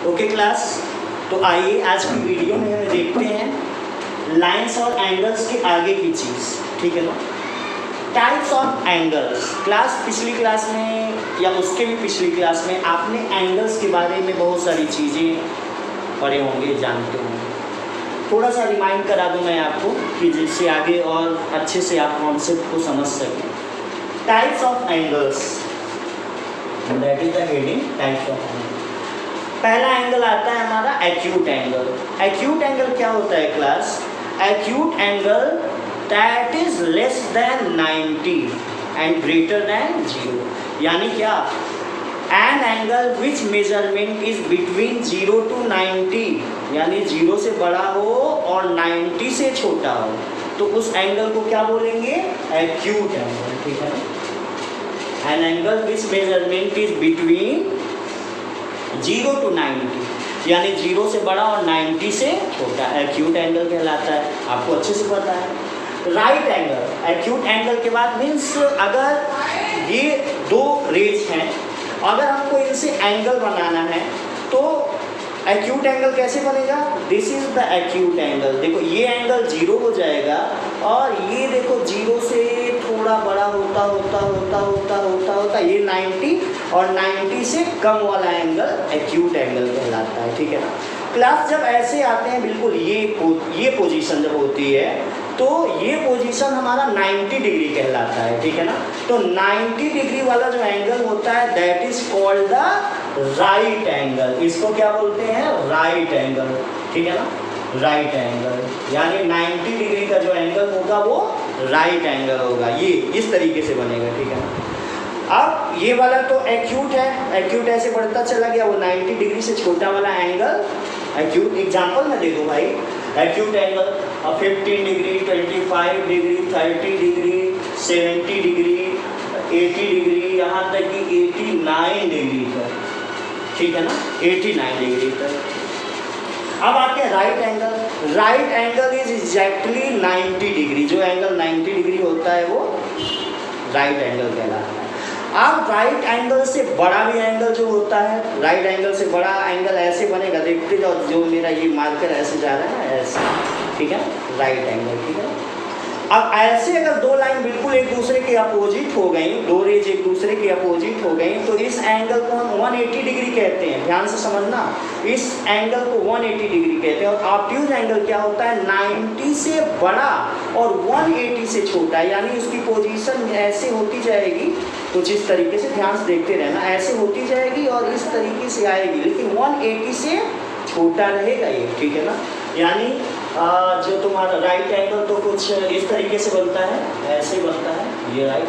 Okay class, तो आइए आज की वीडियो में हम देखते हैं लाइंस और एंगल्स के आगे की चीज़, ठीक है ना। Types of angles. क्लास पिछली क्लास में या उसके भी पिछली क्लास में आपने एंगल्स के बारे में बहुत सारी चीज़ें पढ़े होंगे, जानते होंगे। थोड़ा सा रिमाइंड करा दूं मैं आपको कि जिससे आगे और अच्छे से आप कॉन्सेप्ट को समझ सकें। Types of angles, that is the heading, types of angle. पहला एंगल आता है हमारा एक्यूट एंगल। एक्यूट एंगल क्या होता है class? Acute angle that is less than 90 and greater than 0। यानी क्या? An angle which measurement is between 0 to 90, यानी 0 से बड़ा हो और 90 से छोटा हो, तो उस एंगल को क्या बोलेंगे? एक्यूट एंगल, ठीक है ना। An angle which measurement is between 0 to 90, यानी 0 से बड़ा और 90 से छोटा, एक्यूट एंगल कहलाता है। आपको अच्छे से पता है। राइट एंगल, एक्यूट एंगल के बाद मीन्स अगर ये दो रेज हैं, अगर हमको इनसे एंगल बनाना है तो एक्यूट एंगल कैसे बनेगा? This is the acute angle. देखो ये एंगल 0 हो जाएगा और ये देखो 0 से थोड़ा बड़ा होता होता होता होता होता होता ये 90 और 90 से कम वाला एंगल एक्यूट एंगल कहलाता है, ठीक है ना। क्लास जब ऐसे आते हैं बिल्कुल ये पोजीशन जब होती है तो ये पोजीशन हमारा 90 डिग्री कहलाता है, ठीक है ना। तो 90 डिग्री वाला जो एंगल होता है that is called the right angle. इसको क्या बोलते हैं? राइट एंगल, ठीक है ना। राइट एंगल यानी 90 डिग्री का जो एंगल होगा वो राइट एंगल होगा। ये इस तरीके से बनेगा, ठीक है ना। अब ये वाला तो एक्यूट है, एक्यूट ऐसे बढ़ता चला गया, वो 90 डिग्री से छोटा वाला एंगल एक्यूट। एग्जाम्पल मैं दे दूँ भाई, acute angle 15 degree, 25 degree, 30 degree, 70 degree, 80 degree, यहाँ तक कि 89 डिग्री तक, ठीक है ना, 89 डिग्री तक। अब आते हैं right angle. Right angle is exactly 90 degree. जो एंगल 90 डिग्री होता है वो राइट एंगल कहलाता है। अब राइट एंगल से बड़ा भी एंगल जो होता है, राइट एंगल से बड़ा एंगल ऐसे बनेगा, देखते जाओ, जो मेरा ये मार्कर ऐसे जा रहा है ना, ऐसे, ठीक है, राइट एंगल, ठीक है। अब ऐसे अगर दो लाइन बिल्कुल एक दूसरे के अपोजिट हो गई, दो रेज एक दूसरे के अपोजिट हो गई, तो इस एंगल को हम 180 डिग्री कहते हैं। ध्यान से समझना, इस एंगल को 180 डिग्री कहते हैं। और ऑब्ट्यूज एंगल क्या होता है? 90 से बड़ा और 180 से छोटा, यानी उसकी पोजीशन ऐसे होती जाएगी, कुछ इस तरीके से, ध्यान से देखते रहना, ऐसे होती जाएगी और इस तरीके से आएगी, लेकिन 180 से छोटा रहेगा ये, ठीक है ना। यानी जो तुम्हारा राइट एंगल तो कुछ इस तरीके से बनता है, ऐसे बनता है, ये राइट,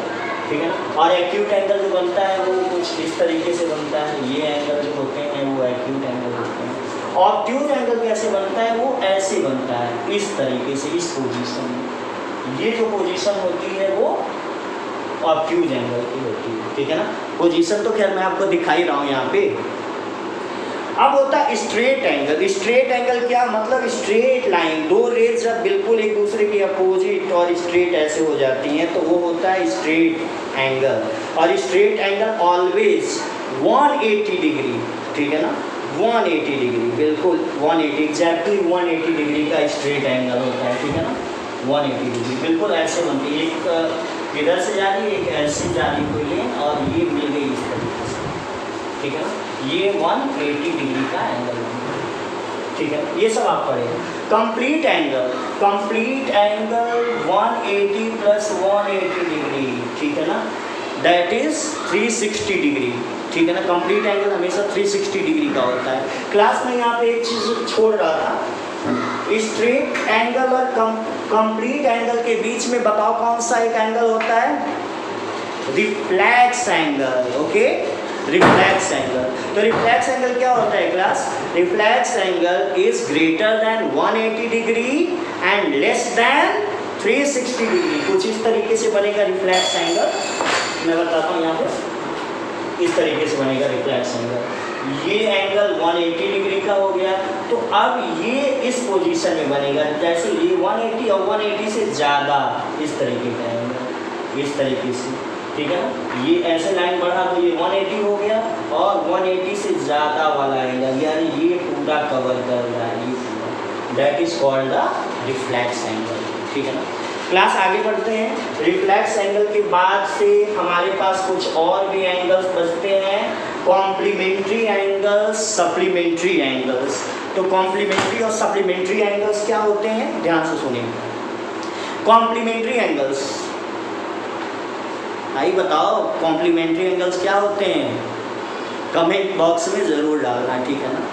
ठीक है ना। और एक्यूट एंगल जो बनता है वो कुछ इस तरीके से बनता है, ये एंगल जो होते हैं वो एक्यूट एंगल होते हैं। ऑब्ट्यूज एंगल कैसे बनता है? वो ऐसे बनता है, इस तरीके से, इस पोजीशन में। ये जो पोजीशन होती है वो ऑब्ट्यूज एंगल की होती है, ठीक है ना। पोजीशन तो खैर मैं आपको दिखाई रहा हूँ यहाँ पे। अब होता है स्ट्रेट एंगल। स्ट्रेट एंगल क्या मतलब? स्ट्रेट लाइन, दो रेज जब बिल्कुल एक दूसरे के अपोजिट और स्ट्रेट ऐसे हो जाती हैं तो वो होता है स्ट्रेट एंगल। और स्ट्रेट एंगल ऑलवेज 180 डिग्री, ठीक है ना, 180 डिग्री, बिल्कुल 180, एग्जैक्टली 180 डिग्री का स्ट्रेट एंगल होता है, ठीक है ना। 180 डिग्री बिल्कुल ऐसे बनती है, एक इधर से जा रही है, एक ऐसे जा रही हुई है और ये मिल गई इस तरीके से, ठीक है ना। ये 180 डिग्री का एंगल है, ठीक है। ये सब आप पढ़े। Complete angle, complete angle 180 plus 180 degree, ठीक है ना, दैट इज 360 डिग्री, ठीक है ना। कंप्लीट एंगल हमेशा 360 डिग्री का होता है। क्लास में यहाँ पे एक चीज़ छोड़ रहा था, स्ट्रेट एंगल और कंप्लीट एंगल के बीच में बताओ कौन सा एक एंगल होता है? Reflex angle, okay, reflex angle. तो रिफ्लेक्स एंगल क्या होता है class? Reflex angle is greater than 180 degree and less than 360 degree. कुछ इस तरीके से बनेगा रिफ्लेक्स एंगल, मैं बताता हूँ यहाँ पे, इस तरीके से बनेगा रिफ्लेक्स एंगल। ये एंगल 180 डिग्री का हो गया, तो अब ये इस पोजीशन में बनेगा, जैसे ये 180 और 180 से ज़्यादा, इस तरीके का एंगल, इस तरीके से, ठीक है ना। ये ऐसे लाइन बढ़ा तो ये 180 हो गया और 180 से ज़्यादा वाला एंगल, यानी ये पूरा कवर कर रहा है, ये पूरा, that is called the reflex angle, ठीक है ना। क्लास आगे बढ़ते हैं। रिफ्लेक्स एंगल के बाद से हमारे पास कुछ और भी एंगल्स बचते हैं, कॉम्प्लीमेंट्री एंगल्स, सप्लीमेंट्री एंगल्स। तो कॉम्प्लीमेंट्री और सप्लीमेंट्री एंगल्स क्या होते हैं, ध्यान से सुनिए। कॉम्प्लीमेंट्री एंगल्स, भाई बताओ कॉम्प्लीमेंट्री एंगल्स क्या होते हैं, कमेंट बॉक्स में ज़रूर डालना, ठीक है ना।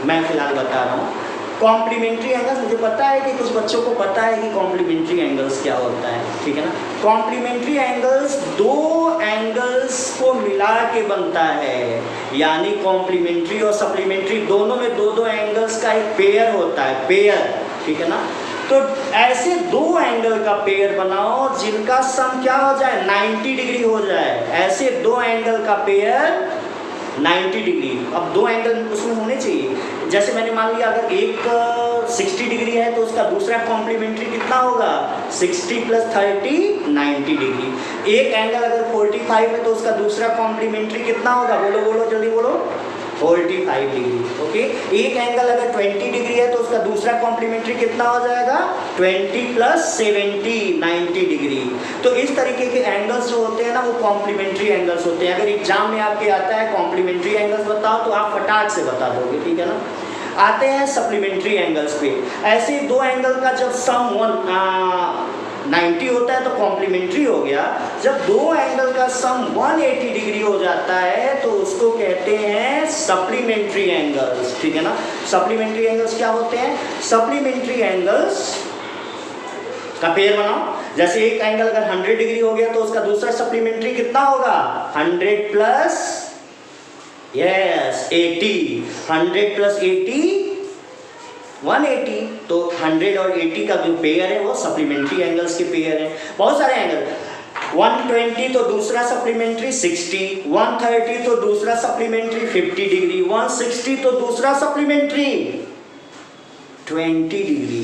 मैं फिलहाल बता रहा हूँ कॉम्प्लीमेंट्री एंगल्स। मुझे पता है कि कुछ बच्चों को पता है कि कॉम्प्लीमेंट्री एंगल्स क्या होता है, ठीक है ना। कॉम्प्लीमेंट्री एंगल्स दो एंगल्स को मिला के बनता है, यानी कॉम्प्लीमेंट्री और सप्लीमेंट्री दोनों में दो दो एंगल्स का एक पेयर होता है, पेयर, ठीक है ना। तो ऐसे दो एंगल का पेयर बनाओ जिनका सम क्या हो जाए, 90 डिग्री हो जाए। ऐसे दो एंगल का पेयर 90 डिग्री। अब दो एंगल उसमें होने चाहिए, जैसे मैंने मान लिया अगर एक 60 डिग्री है तो उसका दूसरा कॉम्प्लीमेंट्री कितना होगा, 60 + 30 90 डिग्री। एक एंगल अगर 45 है तो उसका दूसरा कॉम्प्लीमेंट्री कितना होगा, बोलो बोलो जल्दी बोलो, 45 डिग्री। ओके, एक एंगल अगर 20 डिग्री है तो उसका दूसरा कॉम्प्लीमेंट्री कितना हो जाएगा, 20 + 70 90 डिग्री। तो इस तरीके के एंगल्स जो होते हैं ना वो कॉम्प्लीमेंट्री एंगल्स होते हैं। अगर एग्जाम में आपके आता है कॉम्प्लीमेंट्री एंगल्स बताओ तो आप फटाक से बता दोगे, ठीक है ना। आते हैं सप्लीमेंट्री एंगल्स पे। ऐसे दो एंगल का जब सम 90 होता है तो कॉम्प्लीमेंट्री हो गया। जब दो एंगल का सम 180 डिग्री हो जाता है तो उसको कहते हैं सप्लीमेंट्री एंगल्स, ठीक है ना। सप्लीमेंट्री एंगल्स क्या होते हैं, सप्लीमेंट्री एंगल्स का पेयर बनाओ। जैसे एक एंगल अगर 100 डिग्री हो गया तो उसका दूसरा सप्लीमेंट्री कितना होगा, 100 + यस 80, 100 + 80 180। तो 100 और 80 का जो पेयर है वो सप्लीमेंट्री एंगल्स के पेयर है। बहुत सारे एंगल, 120 तो दूसरा सप्लीमेंट्री 60, 130 तो दूसरा सप्लीमेंट्री 50 डिग्री, 160 तो दूसरा सप्लीमेंट्री 20 डिग्री,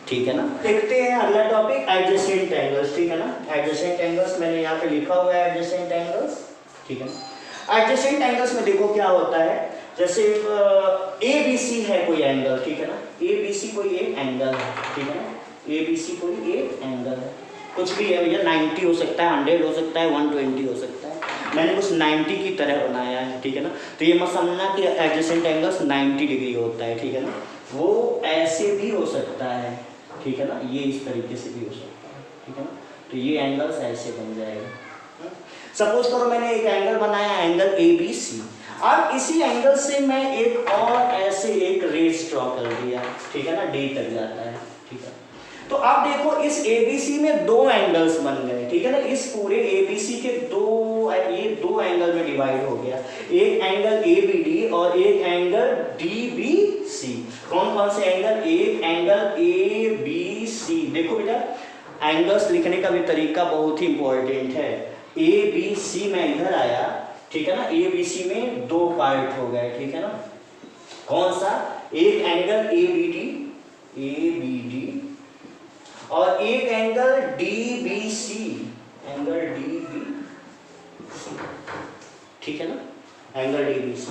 ठीक है ना। देखते हैं अगला टॉपिक, एडजेसेंट एंगल्स, ठीक है ना। एडजेसेंट एंगल्स मैंने यहाँ पे लिखा हुआ है, एडजेसेंट एंगल्स, ठीक है ना। एडजेसेंट एंगल्स में देखो क्या होता है, जैसे ABC है कोई एंगल, ठीक है ना। ABC कोई एक एंगल है, ठीक है ना। ABC कोई एक एंगल है, कुछ भी है भैया, 90 हो सकता है, 100 हो सकता है, 120 हो सकता है। मैंने कुछ 90 की तरह बनाया है, ठीक है ना। तो ये मत समझना कि एडजेसेंट एंगल्स 90 डिग्री होता है, ठीक है ना। वो ऐसे भी हो सकता है, ठीक है ना, ये इस तरीके से भी हो सकता है, ठीक है ना। तो ये एंगल्स ऐसे बन जाएगा। सपोज करो मैंने एक एंगल बनाया, एंगल ABC। अब इसी एंगल से मैं एक और ऐसे एक रेस ड्रॉ कर दिया, ठीक है ना, D तक जाता है, ठीक है। तो अब देखो इस ABC में दो एंगल्स बन गए, ठीक है ना। इस पूरे ABC के ये दो एंगल में डिवाइड हो गया, एक एंगल ABD और एक एंगल DBC। कौन कौन से एंगल, एक एंगल ABC। देखो बेटा एंगल्स लिखने का भी तरीका बहुत ही इंपॉर्टेंट है। ABC में इधर आया, ठीक है ना, ABC में दो पार्ट हो गए, ठीक है ना। कौन सा, एक एंगल ABD और एक एंगल DBC, एंगल DBC, ठीक है ना, एंगल DBC।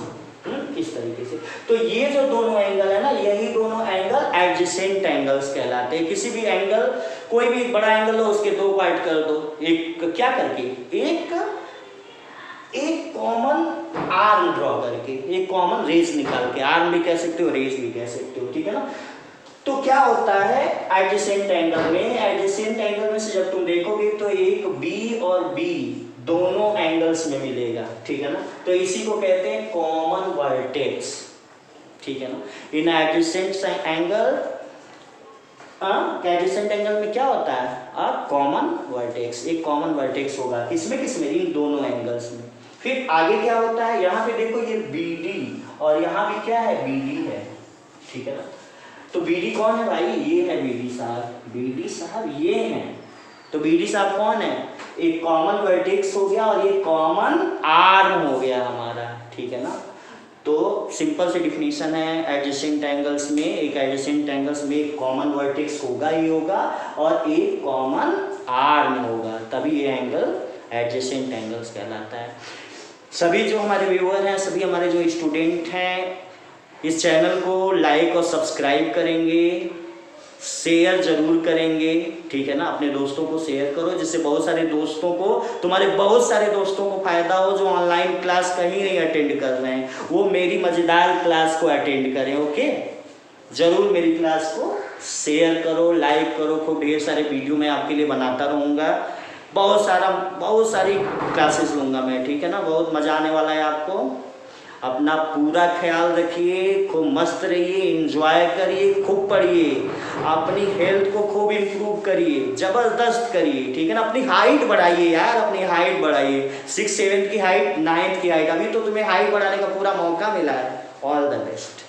इस तरीके से। तो ये जो दोनों एंगल है ना, यही दोनों एंगल एडजेसेंट एंगल्स कहलाते हैं। किसी भी एंगल, कोई भी बड़ा एंगल हो उसके दो पार्ट कर दो, एक क्या करके, एक कॉमन आर्म ड्रॉ करके, एक कॉमन रेस निकाल के, आर्म भी कह सकते हो, रेस भी कह सकते हो, ठीक है ना। तो क्या होता है एडजेसेंट एंगल में, एडजेसेंट एंगल में से जब तुम देखोगे तो एक B और B दोनों एंगल्स में मिलेगा, ठीक है ना। तो इसी को कहते हैं कॉमन वर्टेक्स, ठीक है ना। इन एडजेसेंट एंगल, एडजेसेंट एंगल में क्या होता है, कॉमन वर्टेक्स, एक कॉमन वर्टेक्स होगा, किसमें किसमें, इन दोनों एंगल्स में। फिर आगे क्या होता है, यहाँ पे देखो ये BD और यहाँ भी क्या है, BD है, ठीक है ना। तो BD कौन है भाई, ये है BD साहब, BD साहब ये हैं। तो BD साहब कौन है, एक कॉमन वर्टेक्स हो गया और ये कॉमन आर्म हो गया हमारा, ठीक है ना। तो सिंपल सी डिफिनीशन है, एडजेसेंट एंगल्स में, एक एडजेसेंट एंगल्स में एक कॉमन वर्टेक्स होगा ही होगा और एक कॉमन आर्म होगा, तभी ये एंगल एडजेसेंट एंगल्स कहलाता है। सभी जो हमारे व्यूअर हैं, सभी हमारे जो स्टूडेंट हैं, इस चैनल को लाइक और सब्सक्राइब करेंगे, शेयर जरूर करेंगे, ठीक है ना। अपने दोस्तों को शेयर करो जिससे बहुत सारे दोस्तों को, तुम्हारे बहुत सारे दोस्तों को फायदा हो जो ऑनलाइन क्लास कहीं नहीं अटेंड कर रहे हैं, वो मेरी मजेदार क्लास को अटेंड करें। ओके, जरूर मेरी क्लास को शेयर करो, लाइक करो, खूब ढेर सारे वीडियो मैं आपके लिए बनाता रहूँगा, बहुत सारी क्लासेस लूँगा मैं, ठीक है ना। बहुत मज़ा आने वाला है आपको। अपना पूरा ख्याल रखिए, खूब मस्त रहिए, एंजॉय करिए, खूब पढ़िए, अपनी हेल्थ को खूब इम्प्रूव करिए, ज़बरदस्त करिए, ठीक है ना। अपनी हाइट बढ़ाइए यार, अपनी हाइट बढ़ाइए, 6th 7th की हाइट, 9th की हाइट, अभी तो तुम्हें हाइट बढ़ाने का पूरा मौका मिला है। All the best.